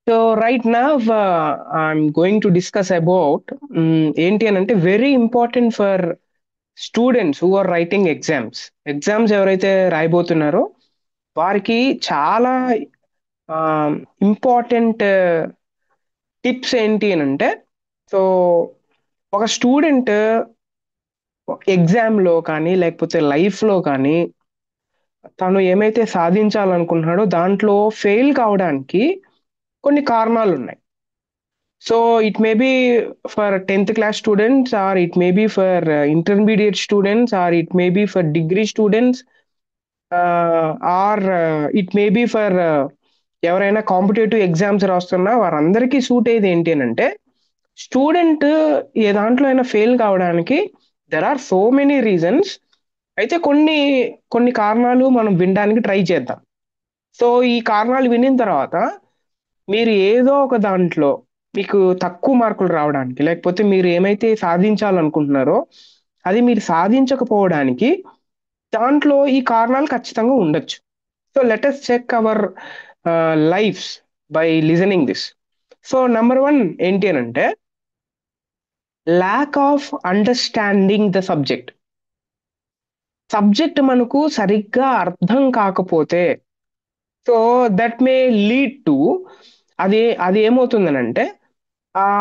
So right నా I'm going to discuss about ఏంటి అని అంటే very important for students who are writing exams ఎవరైతే రాయబోతున్నారో వారికి చాలా ఇంపార్టెంట్ టిప్స్ ఏంటి అని అంటే సో ఒక స్టూడెంట్ ఎగ్జామ్లో కానీ లేకపోతే లైఫ్లో కానీ తను ఏమైతే సాధించాలనుకుంటున్నాడో దాంట్లో ఫెయిల్ కావడానికి కొన్ని కారణాలు ఉన్నాయి. So it may be for 10th class students or it may be for intermediate students or it may be for degree students or it may be for ఎవరైనా కాంపిటేటివ్ ఎగ్జామ్స్ రాస్తున్నా వారందరికీ సూట్ అయ్యేది ఏంటి అని అంటే స్టూడెంట్ ఏ దాంట్లో అయినా fail కావడానికి there are so many reasons. అయితే కొన్ని కొన్ని కారణాలు మనం వినడానికి ట్రై చేద్దాం. సో ఈ కారణాలు వినిన తర్వాత మీరు ఏదో ఒక దాంట్లో మీకు తక్కువ మార్కులు రావడానికి లేకపోతే మీరు ఏమైతే సాధించాలనుకుంటున్నారో అది మీరు సాధించకపోవడానికి దాంట్లో ఈ కారణాలు ఖచ్చితంగా ఉండొచ్చు. So let us check our lifes by listening this. So number one ఏంటి అని అంటే lack of understanding the subject మనకు సరిగ్గా అర్థం కాకపోతే so that may lead to అది ఏమవుతుందనంటే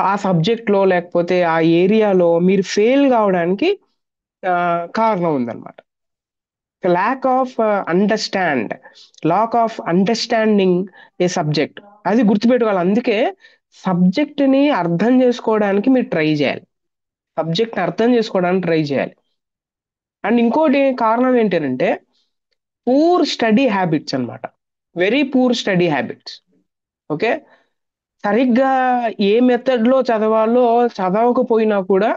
ఆ సబ్జెక్ట్లో లేకపోతే ఆ ఏరియాలో మీరు ఫెయిల్ కావడానికి కారణం ఉందన్నమాట. Lakh of understanding A subject అది గుర్తుపెట్టుకోవాలి. అందుకే సబ్జెక్ట్ని అర్థం చేసుకోవడానికి మీరు ట్రై చేయాలి. సబ్జెక్ట్ని అర్థం చేసుకోవడానికి ట్రై చేయాలి. అండ్ ఇంకోటి కారణం ఏంటంటే పూర్ స్టడీ హ్యాబిట్స్ అన్నమాట. Very poor study habits. Okay, సరిగ్గా ఏ మెథడ్లో చదవాలో చదవకపోయినా కూడా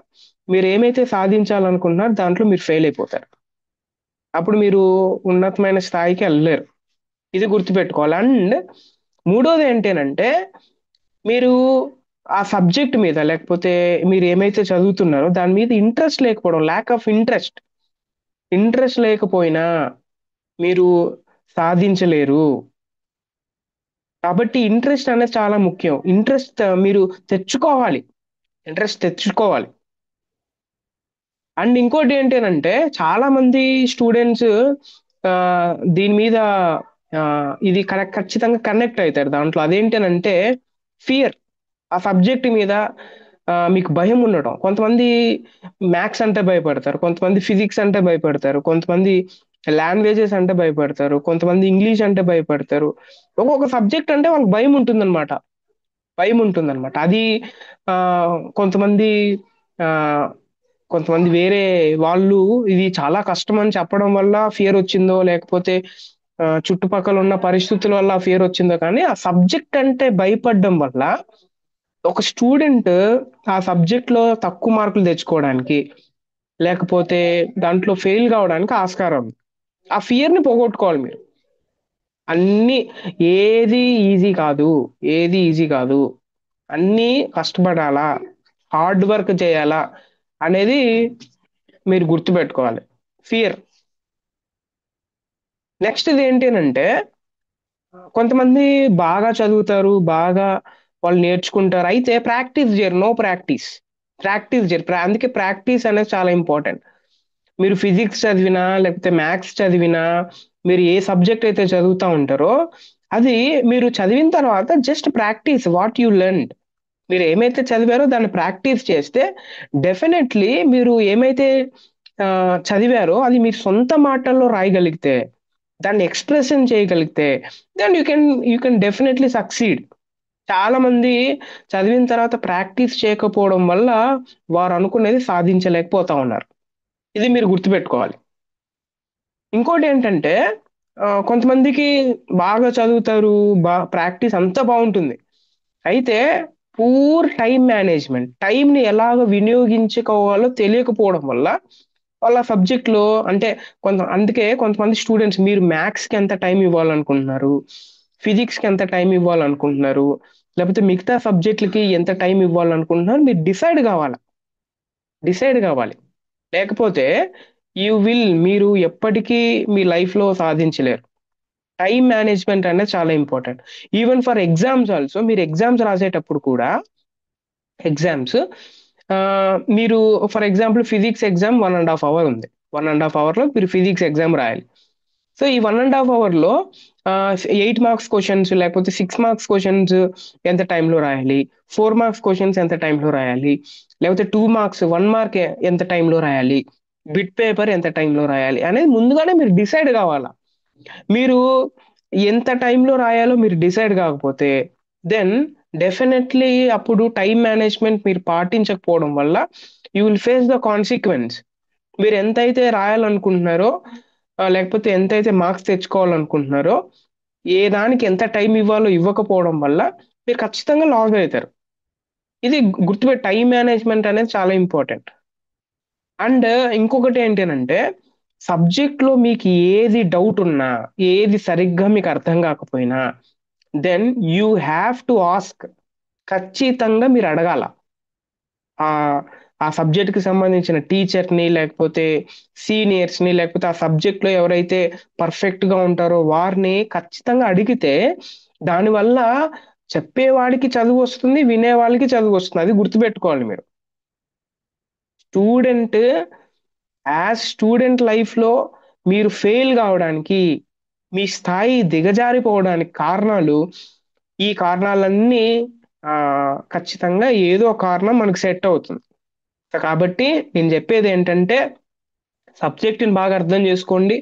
మీరు ఏమైతే సాధించాలనుకుంటున్నారో దాంట్లో మీరు ఫెయిల్ అయిపోతారు. అప్పుడు మీరు ఉన్నతమైన స్థాయికి వెళ్ళలేరు. ఇది గుర్తుపెట్టుకోవాలి. అండ్ మూడోది ఏంటంటే మీరు ఆ సబ్జెక్ట్ మీద లేకపోతే మీరు ఏమైతే చదువుతున్నారో దాని మీద ఇంట్రెస్ట్ లేకపోవడం, ల్యాక్ ఆఫ్ ఇంట్రెస్ట్ లేకపోయినా మీరు సాధించలేరు. కాబట్టి ఇంట్రెస్ట్ అనేది చాలా ముఖ్యం. మీరు తెచ్చుకోవాలి. ఇంట్రెస్ట్ తెచ్చుకోవాలి. అండ్ ఇంకోటి ఏంటంటే చాలా మంది స్టూడెంట్స్ దీని మీద ఆ, ఇది ఖచ్చితంగా కనెక్ట్ అవుతారు దాంట్లో. అదేంటనంటే ఫియర్. ఆ సబ్జెక్ట్ మీద మీకు భయం ఉండటం. కొంతమంది మ్యాథ్స్ అంటే భయపడతారు, కొంతమంది ఫిజిక్స్ అంటే భయపడతారు, కొంతమంది లాంగ్వేజెస్ అంటే భయపడతారు, కొంతమంది ఇంగ్లీష్ అంటే భయపడతారు. ఒక్కొక్క సబ్జెక్ట్ అంటే వాళ్ళకి భయం ఉంటుందన్నమాట. అది ఆ, కొంతమంది ఆ, కొంతమంది వేరే వాళ్ళు ఇది చాలా కష్టం అని చెప్పడం వల్ల ఫియర్ వచ్చిందో లేకపోతే చుట్టుపక్కల ఉన్న పరిస్థితుల వల్ల ఫియర్ వచ్చిందో కానీ ఆ సబ్జెక్ట్ అంటే భయపడడం వల్ల ఒక స్టూడెంట్ ఆ సబ్జెక్ట్ లో తక్కువ మార్కులు తెచ్చుకోవడానికి లేకపోతే దాంట్లో ఫెయిల్ కావడానికి ఆస్కారం ఉంది. ఆ ఫియర్ ని పోగొట్టుకోవాలి మీరు. అన్ని ఏది ఈజీ కాదు, ఏది ఈజీ కాదు, అన్నీ కష్టపడాలా, హార్డ్ వర్క్ చేయాలా అనేది మీరు గుర్తుపెట్టుకోవాలి. ఫియర్. నెక్స్ట్ ఇది ఏంటి అంటే కొంతమంది బాగా చదువుతారు, బాగా వాళ్ళు నేర్చుకుంటారు, అయితే ప్రాక్టీస్ చేయరు. నో ప్రాక్టీస్ చేయరు. అందుకే ప్రాక్టీస్ అనేది చాలా ఇంపార్టెంట్. మీరు ఫిజిక్స్ చదివినా లేకపోతే మ్యాథ్స్ చదివినా మీరు ఏ సబ్జెక్ట్ అయితే చదువుతా ఉంటారో అది మీరు చదివిన తర్వాత just practice what you learn. మీరు ఏమైతే చదివారో దాన్ని ప్రాక్టీస్ చేస్తే డెఫినెట్లీ మీరు ఏమైతే చదివారో అది మీరు సొంత మాటల్లో రాయగలిగితే దాన్ని ఎక్స్ప్రెషన్ చేయగలిగితే then you can definitely succeed. చాలా మంది చదివిన తర్వాత ప్రాక్టీస్ చేయకపోవడం వల్ల వారు అనుకునేది సాధించలేకపోతా ఉన్నారు. ఇది మీరు గుర్తుపెట్టుకోవాలి. ఇంకోటి ఏంటంటే కొంతమందికి బాగా చదువుతారు, ప్రాక్టీస్ అంతా బాగుంటుంది, అయితే పూర్ టైంని ఎలాగ వినియోగించుకోవాలో తెలియకపోవడం వల్ల వాళ్ళ సబ్జెక్ట్ లో అంటే అందుకే కొంతమంది స్టూడెంట్స్ మీరు మ్యాథ్స్ కి ఎంత టైం ఇవ్వాలనుకుంటున్నారు, ఫిజిక్స్ కి ఎంత టైం ఇవ్వాలనుకుంటున్నారు, లేకపోతే మిగతా సబ్జెక్టులకి ఎంత టైం ఇవ్వాలనుకుంటున్నారు, మీరు డిసైడ్ కావాలి. లేకపోతే మీరు ఎప్పటికీ మీ లైఫ్ లో సాధించలేరు. టైం మేనేజ్మెంట్ అనేది చాలా important. Even for exams also, మీరు ఎగ్జామ్స్ రాసేటప్పుడు కూడా ఎగ్జామ్స్ మీరు for example physics exam 1.5 hour ఉంది. 1.5 అవర్లో మీరు ఫిజిక్స్ ఎగ్జామ్ రాయాలి. సో ఈ 1.5 అవర్లో 8 మార్క్స్ క్వశ్చన్స్ లేకపోతే 6 మార్క్స్ క్వశ్చన్స్ ఎంత టైంలో రాయాలి, 4 మార్క్స్ క్వశ్చన్స్ ఎంత టైంలో రాయాలి, లేకపోతే 2 మార్క్స్ 1 మార్క్ ఎంత టైంలో రాయాలి, బిట్ పేపర్ ఎంత టైంలో రాయాలి అనేది ముందుగానే మీరు డిసైడ్ కావాలా. మీరు ఎంత టైంలో రాయాలో మీరు డిసైడ్ కాకపోతే దెన్ డెఫినెట్లీ అప్పుడు టైం మేనేజ్మెంట్ మీరు పాటించకపోవడం వల్ల you will face the consequence. మీరు ఎంతైతే రాయాలనుకుంటున్నారో లేకపోతే ఎంతైతే మార్క్స్ తెచ్చుకోవాలనుకుంటున్నారో ఏ దానికి ఎంత టైం ఇవ్వాలో ఇవ్వకపోవడం వల్ల మీరు ఖచ్చితంగా లాస్ అవుతారు. ఇది గుర్తుపెట్టి టైం మేనేజ్మెంట్ అనేది చాలా ఇంపార్టెంట్. అండ్ ఇంకొకటి ఏంటంటే సబ్జెక్ట్ లో మీకు ఏది డౌట్ ఉన్నా, ఏది సరిగ్గా మీకు అర్థం కాకపోయినా then you have to ask. ఖచ్చితంగా మీరు అడగాల ఆ ఆ సబ్జెక్ట్ కి సంబంధించిన టీచర్ ని లేకపోతే సీనియర్స్ ని లేకపోతే ఆ సబ్జెక్ట్ లో ఎవరైతే పర్ఫెక్ట్ గా ఉంటారో వారిని ఖచ్చితంగా అడిగితే దానివల్ల చెప్పేవాడికి చదువు వస్తుంది, వినేవాళ్ళకి చదువు వస్తుంది. అది గుర్తుపెట్టుకోవాలి మీరు. స్టూడెంట్ యాజ్ స్టూడెంట్ లైఫ్ లో మీరు ఫెయిల్ కావడానికి, మీ స్థాయి దిగజారిపోవడానికి కారణాలు, ఈ కారణాలన్నీ ఆ ఖచ్చితంగా ఏదో ఒక కారణం మనకు సెట్ అవుతుంది. కాబట్టి నేను చెప్పేది ఏంటంటే సబ్జెక్ట్ ని బాగా అర్థం చేసుకోండి,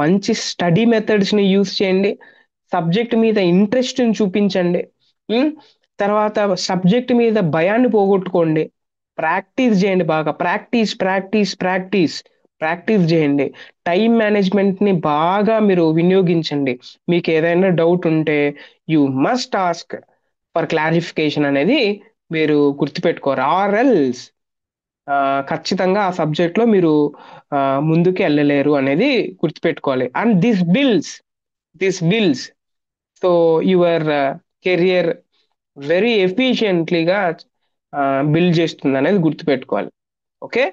మంచి స్టడీ మెథడ్స్ ని యూస్ చేయండి, సబ్జెక్ట్ మీద ఇంట్రెస్ట్ ని చూపించండి. ఉమ్, తర్వాత సబ్జెక్ట్ మీద భయాన్ని పోగొట్టుకోండి. ప్రాక్టీస్ చేయండి, బాగా ప్రాక్టీస్ ప్రాక్టీస్ ప్రాక్టీస్ ప్రాక్టీస్ చేయండి. టైం మేనేజ్మెంట్ ని బాగా మీరు వినియోగించండి. మీకు ఏదైనా డౌట్ ఉంటే you must ask for clarification అనేది మీరు గుర్తుపెట్టుకోరు. ఆర్ ఎల్స్ ఖచ్చితంగా ఆ సబ్జెక్ట్ లో మీరు ఆ, ముందుకు వెళ్ళలేరు అనేది గుర్తుపెట్టుకోవాలి. And this builds so your career very ఎఫిషియెంట్లీగా బిల్డ్ చేస్తుంది అనేది గుర్తుపెట్టుకోవాలి. ఓకే.